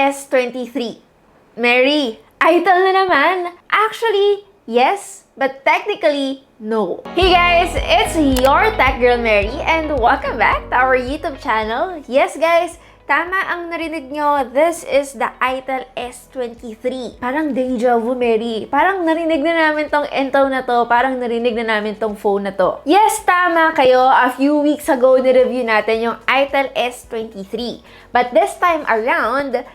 S23. Mary, ITEL na naman! Actually, yes, but technically, no. Hey guys, it's your Tech Girl Mary and welcome back to our YouTube channel. Yes guys, tama ang narinig nyo, this is the ITEL S23. Parang deja vu, Mary. Parang narinig na namin tong intro na to, parang narinig na namin tong phone na to. Yes, tama kayo. A few weeks ago, nireview natin yung ITEL S23. But this time around,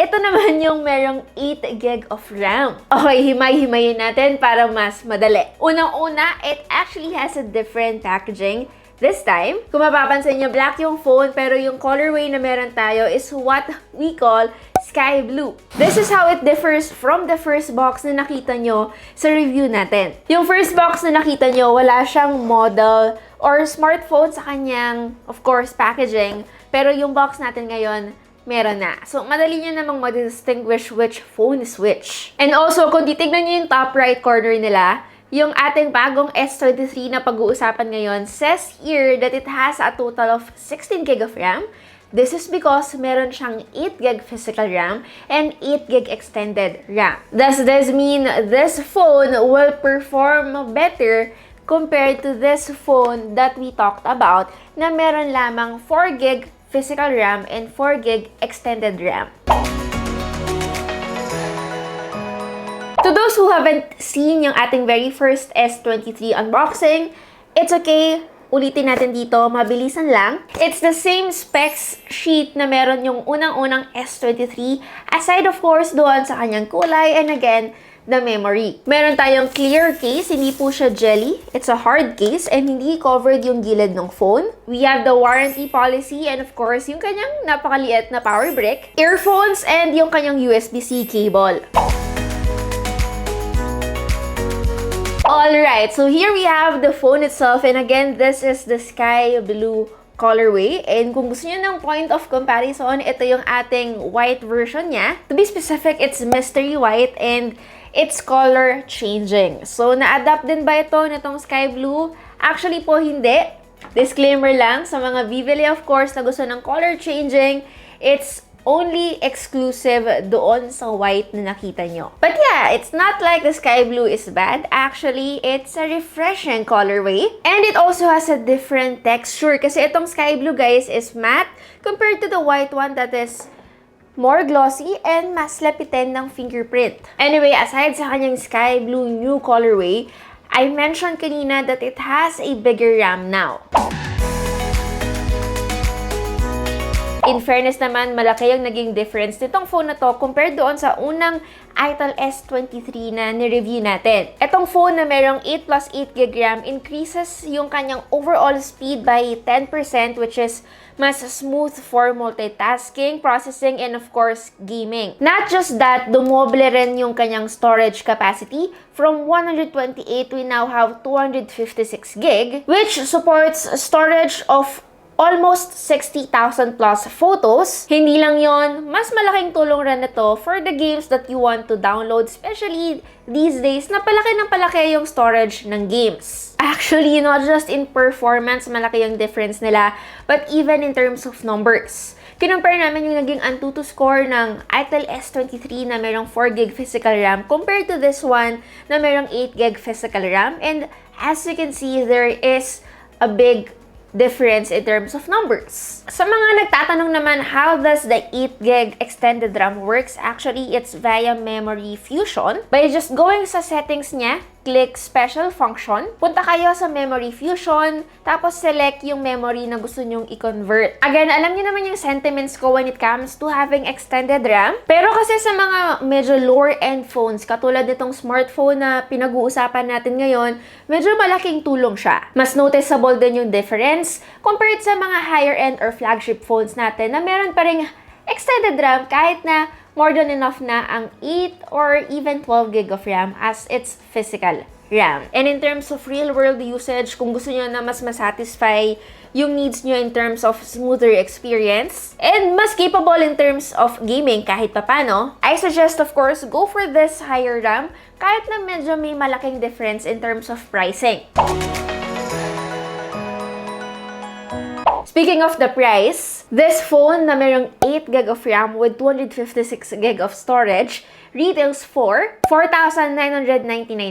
ito naman yung merong 8 gig of RAM. Okay, himay-himayin natin para mas madali. Unang-una, it actually has a different packaging. This time, kung mapapansin nyo, black yung phone, pero yung colorway na meron tayo is what we call sky blue. This is how it differs from the first box na nakita nyo sa review natin. Yung first box na nakita nyo, wala siyang model or smartphone sa kanyang, of course, packaging. Pero yung box natin ngayon, meron na. So, madali nyo namang ma-distinguish which phone is which. And also, kung titignan nyo yung top right corner nila, yung ating bagong S23 na pag-uusapan ngayon says here that it has a total of 16 gig of RAM. This is because meron siyang 8 gig physical RAM and 8 gig extended RAM. Does this mean this phone will perform better compared to this phone that we talked about na meron lamang 4 gig physical RAM and 4 gig extended RAM? To those who haven't seen yung ating very first S23 unboxing, it's okay. Ulitin natin dito, mabilisan lang. It's the same specs sheet na meron yung unang-unang S23, aside of course doon sa kanyang kulay and again, the memory. Meron tayong clear case, hindi po siya jelly. It's a hard case and hindi covered yung gilid ng phone. We have the warranty policy and of course, yung kanyang napakaliit na power brick, earphones, and yung kanyang USB-C cable. Alright, so here we have the phone itself and again, this is the sky blue colorway. And kung gusto nyo ng point of comparison, ito yung ating white version niya. To be specific, it's mystery white and it's color changing. So, na-adapt din ba ito nitong sky blue? Actually po, hindi. Disclaimer lang, sa mga bibili of course na gusto ng color changing, it's only exclusive doon sa white na nakita nyo. But yeah, it's not like the sky blue is bad. Actually, it's a refreshing colorway. And it also has a different texture. Kasi itong sky blue, guys, is matte compared to the white one that is more glossy and mas lapitin ng fingerprint. Anyway, aside sa kanyang sky blue new colorway, I mentioned kanina that it has a bigger RAM now. In fairness naman, malaki yung naging difference nitong phone na to compared doon sa unang ITEL S23 na ni-review natin. Itong phone na merong 8 plus 8 gig RAM increases yung kanyang overall speed by 10%, which is mas smooth for multitasking, processing, and of course, gaming. Not just that, dumoble rin yung kanyang storage capacity. From 128, we now have 256 gig, which supports storage of almost 60,000 plus photos. Hindi lang yon, mas malaking tulong rin ito for the games that you want to download, especially these days na palaki ng palaki yung storage ng games. Actually, not just in performance, malaki yung difference nila, but even in terms of numbers. Kinumpare namin yung naging Antutu score ng ITEL S23 na merong 4 gig physical RAM compared to this one na merong 8 gig physical RAM. And as you can see, there is a big difference in terms of numbers. Sa mga nagtatanong naman, how does the 8 gig extended RAM works? Actually, it's via memory fusion. By just going sa settings niya, click special function, punta kayo sa memory fusion, tapos select yung memory na gusto nyong i-convert. Again, alam niyo naman yung sentiments ko when it comes to having extended RAM. Pero kasi sa mga medyo lower-end phones, katulad nitong smartphone na pinag-uusapan natin ngayon, medyo malaking tulong siya. Mas noticeable din yung difference compared sa mga higher-end or flagship phones natin na meron pa ring extended RAM kahit na more than enough na ang 8 or even 12 gig of RAM as its physical RAM. And in terms of real-world usage, kung gusto nyo na mas masatisfy yung needs nyo in terms of smoother experience and mas capable in terms of gaming kahit papano, I suggest of course go for this higher RAM kahit na medyo may malaking difference in terms of pricing. Speaking of the price, This phone na mayroong 8GB of RAM with 256GB of storage retails for 4,999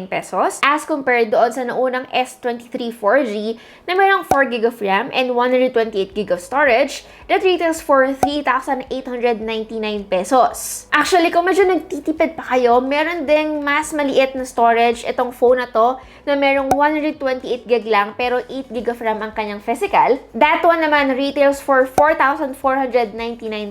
pesos as compared doon sa naunang S23 4G na mayroong 4GB of RAM and 128GB of storage that retails for 3,899 pesos. Actually, kung medyo nagtitipid pa kayo, meron ding mas maliit na storage itong phone na to na mayroong 128GB lang pero 8GB of RAM ang kanyang physical. That one naman retails for 4,499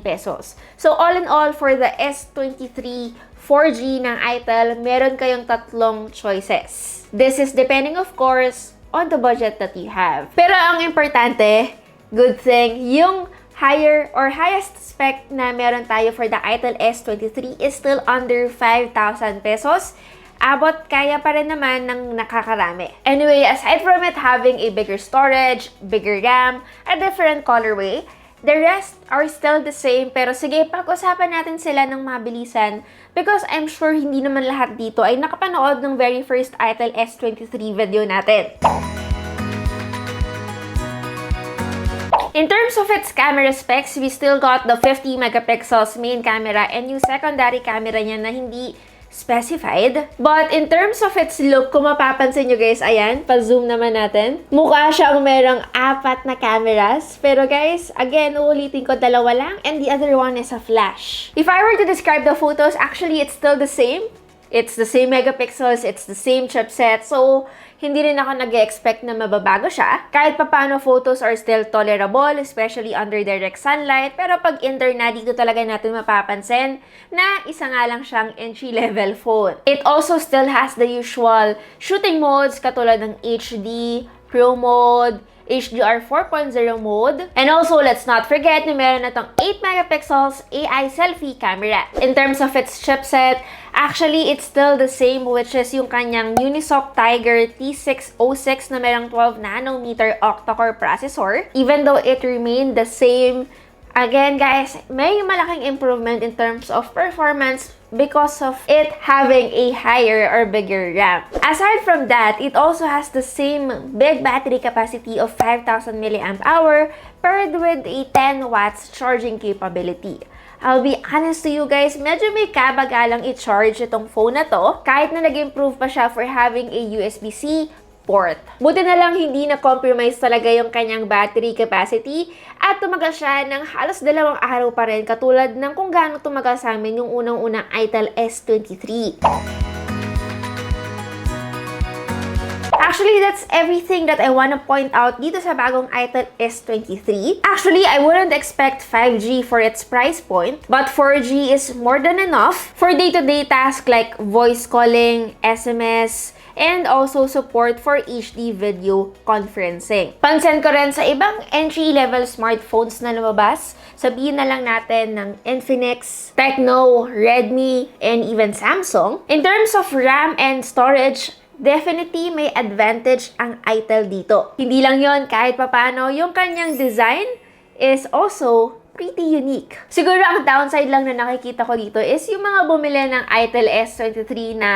pesos. So all in all, for the S23 4G ng ITEL, meron kayong tatlong choices. This is depending, of course, on the budget that you have. Pero ang importante, good thing, yung higher or highest spec na meron tayo for the ITEL S23 is still under 5,000 pesos. Abot kaya pa rin naman ng nakakarami. Anyway, aside from it having a bigger storage, bigger RAM, a different colorway, the rest are still the same, pero sige, pag-usapan natin sila ng mabilisan because I'm sure hindi naman lahat dito ay nakapanood ng very first ITEL S23 video natin. In terms of its camera specs, we still got the 50 megapixels main camera and yung secondary camera niya na hindi specified. But in terms of its look, kung mapapansin nyo guys, ayan, pa-zoom naman natin. Mukha siyang merong 4 na cameras. Pero guys, again, uulitin ko, 2 lang and the other one is a flash. If I were to describe the photos, actually, it's still the same. It's the same megapixels, it's the same chipset. So, hindi rin ako nag-expect na mababago siya. Kahit papaano, photos are still tolerable, especially under direct sunlight. Pero pag indoor na, dito talaga natin mapapansin na isa nga lang siyang entry-level phone. It also still has the usual shooting modes katulad ng HD, Pro mode, HDR 4.0 mode. And also, let's not forget na meron na itong 8 megapixels AI selfie camera. In terms of its chipset, actually, it's still the same, which is yung kanyang Unisoc Tiger T606 na merong 12 nanometer octa-core processor. Even though it remained the same, again guys, may malaking improvement in terms of performance because of it having a higher or bigger RAM. Aside from that, it also has the same big battery capacity of 5,000 mAh paired with a 10 watts charging capability. I'll be honest to you guys, medyo may kabagalang i-charge itong phone na to kahit na nag-improve pa siya for having a USB-C port. Buti na lang hindi na-compromise talaga yung kanyang battery capacity at tumagal siya ng halos 2 araw pa rin katulad ng kung gaano tumagal sa amin yung unang-unang ITEL S23. Actually, that's everything that I want to point out dito sa bagong ITEL S23. Actually, I wouldn't expect 5G for its price point, but 4G is more than enough for day-to-day tasks like voice calling, SMS, and also support for HD video conferencing. Pansin ko rin sa ibang entry-level smartphones na lumabas, sabihin na lang natin ng Infinix, Tecno, Redmi, and even Samsung. In terms of RAM and storage, definitely may advantage ang ITEL dito. Hindi lang yon, kahit papano, yung kanyang design is also pretty unique. Siguro ang downside lang na nakikita ko dito is yung mga bumili ng ITEL S23 na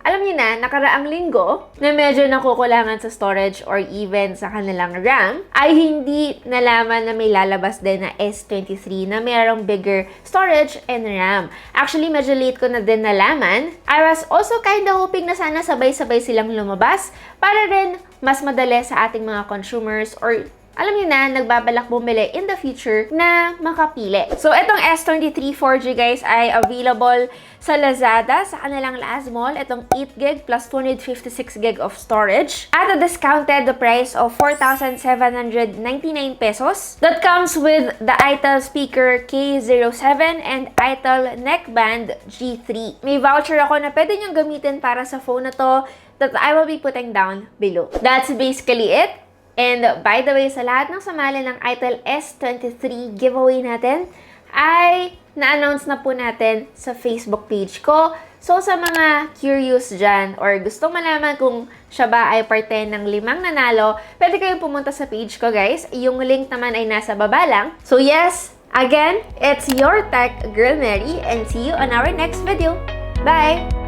alam niyo na, nakaraang linggo na medyo nakukulangan sa storage or even sa kanilang RAM, ay hindi nalaman na may lalabas din na S23 na mayroong bigger storage and RAM. Actually, medyo late ko na din nalaman. I was also kinda hoping na sana sabay-sabay silang lumabas para rin mas madali sa ating mga consumers or alam niyo na, nagbabalak bumili in the future na makapili. So, itong S23 4G guys ay available sa Lazada sa kanilang last mall. Itong 8GB plus 256GB of storage at a discounted price of 4,799 pesos. That comes with the ITEL Speaker K07 and ITEL Neckband G3. May voucher ako na pwede niyong gamitin para sa phone na to that I will be putting down below. That's basically it. And by the way, sa lahat ng sumali ng ITEL S23 giveaway natin, ay na-announce na po natin sa Facebook page ko. So sa mga curious dyan or gustong malaman kung siya ba ay parte ng 5 nanalo, pwede kayong pumunta sa page ko guys. Yung link naman ay nasa baba lang. So yes, again, it's your Tech Girl Mary and see you on our next video. Bye!